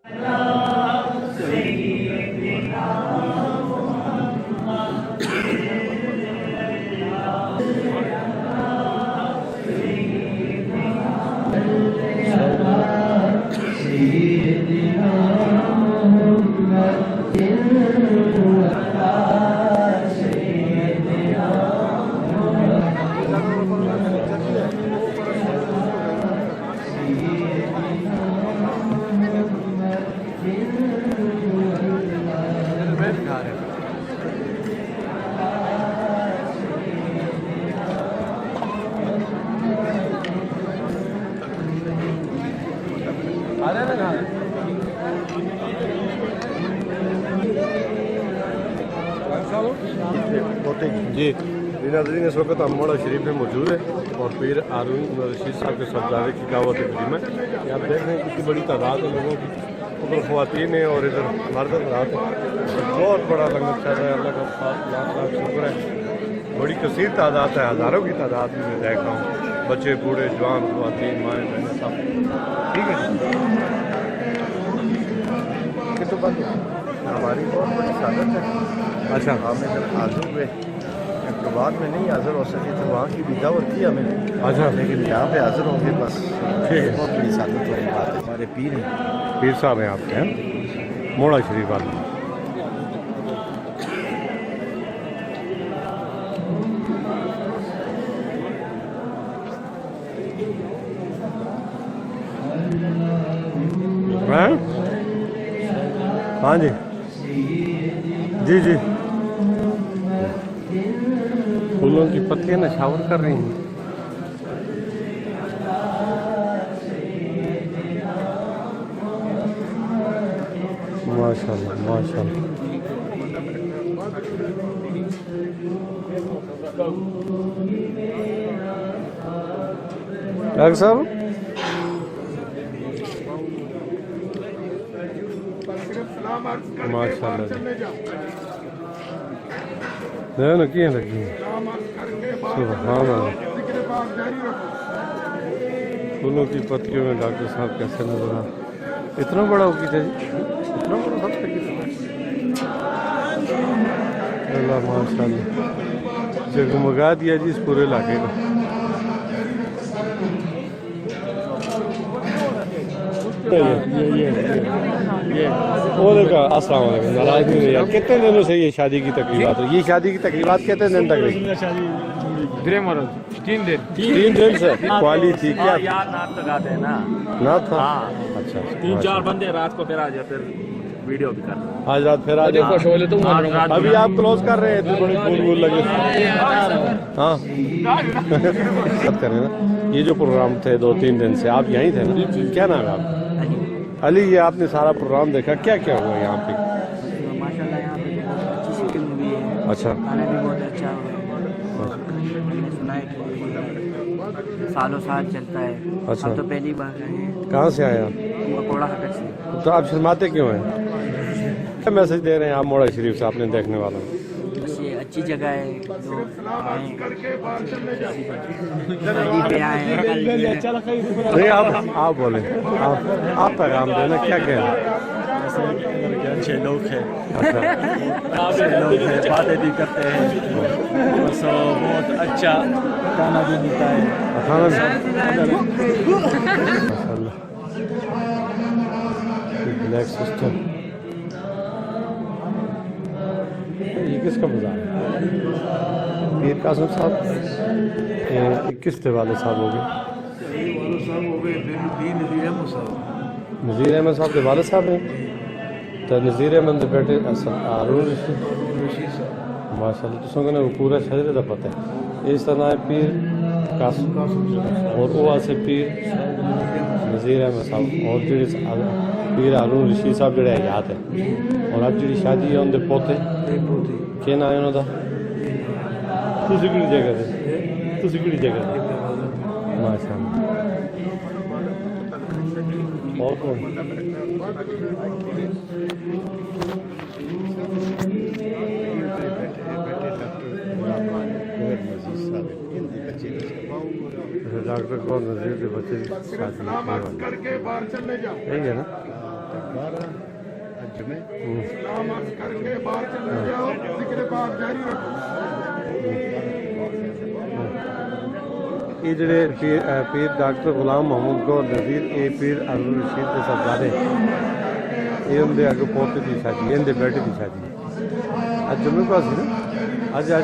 जी नाज़रीन, इस वक्त हम मोड़ा शरीफ में मौजूद है और पीर हारून रशीद साहब के सरदारे की दावत करीम है। आप देख रहे हैं कितनी बड़ी तादाद है लोगों की, उधर ख़वातीन है और इधर मर्द रात है। बहुत बड़ा लंगर चल रहा है, अल्लाह का लाख लाख शुक्र है। बड़ी कसीर तादाद है, हज़ारों की तादाद में मैं देख रहा हूँ, बच्चे बूढ़े जवान ख़वातीन माएँ बहनें सब। ठीक है, तो हमारी बहुत बड़ी सादत है। अच्छा, हम इधर हाजिर हुए, तो बाद में नहीं हाजिर हो सके तो वहाँ की भी दावत की हमें। अच्छा, लेकिन यहाँ पे हाजिर होंगे बस, ठीक है। बहुत बड़ी सादत वाली बात है। हमारे पीर हैं, पीर साहब हैं आपके, हैं मोड़ा शरीफ वाले। हाँ जी जी जी, फूलों की पत्तियां नशावर कर रही हैं। माशाल्लाह माशाल्लाह। डॉक्टर साहब, माशाल्लाह ना किए लगी सुभान अल्लाह। फूलों की पत्तियों में डॉक्टर साहब कैसे नजर आ, इतना बड़ा होगी थे, इतना बड़ा अल्लाह माशाल्लाह, जगमगा दिया जी इस पूरे इलाके को। ये वो देखा, अस्सलाम वालेकुम, नाराज नहीं यार। कितने दिनों से ये शादी की तकरीबात है? ये शादी की तकरीबात कितने दिन तक रही? 3 दिन से क्वाली थी क्या? ना था। अच्छा, 3-4 बंदे रात को फिर आ जाए, फिर वीडियो भी कर आज रात फिर आज अभी आप क्लोज कर रहे हैं तो बड़ी फूल वूल लगे। हाँ बात करें ना, ये जो प्रोग्राम थे 2-3 दिन से आप यहीं थे ना? क्या नाम है आपका? अली। ये आपने सारा प्रोग्राम देखा, क्या क्या हुआ यहाँ पे? माशाल्लाह यहाँ पे अच्छी सीटिंग हुई है। अच्छा, खाना भी बहुत अच्छा है। मैंने सुना है कि सालों साल चलता है। अच्छा। हम तो पहली बार आए हैं। कहाँ से आए आप? मकोड़ा खटर से। तो आप शर्माते क्यों हैं? क्या मैसेज दे रहे हैं आप मोड़ा शरीफ से अपने देखने वालों को? बस ये अच्छी जगह है, लोग आए शादी पे आए हैं। नहीं, आप बोले, आप पैगाम देना, क्या कह रहे हैं? अच्छे लोग हैं, अच्छा, अच्छे लोग हैं, बातें भी करते हैं, बस बहुत अच्छा खाना भी मिलता है। खाना माशाल्लाह, ब्लैक सिस्टर। ये किसका बाजार है? पीर कासिम साहब, ये किस वाले साहब हो गए? नज़ीर अहमद साहब के वाले साहब हैं। तो नज़ीर अहमद के बेटे हारून रशीद माशाल्लाह, तो संग ने पूरा शजरे का पता है। इस तरह है पीर कासिम और वो से पीर नज़ीर अहमद साहब और जो पीर हारून रशीद साहब जो हयात है। और अब जी शादी है उनके पोते क्या नाम है उन्होंने? तुसी किहड़ी जगह से? तुसी किहड़ी जगह से? माशाल्लाह, बहुत कौन डॉक्टर कौन नज़ीर के बच्चे की शादी यही है ना? ये जड़े पीर डॉक्टर गुलाम मोहम्मद गौर नज़ीर ये पीर अब्दुल रशीद के सरदारे ये उनके अगे पोते की शादी इनके बेटे की शादी अज जुम्मे को सी ना अज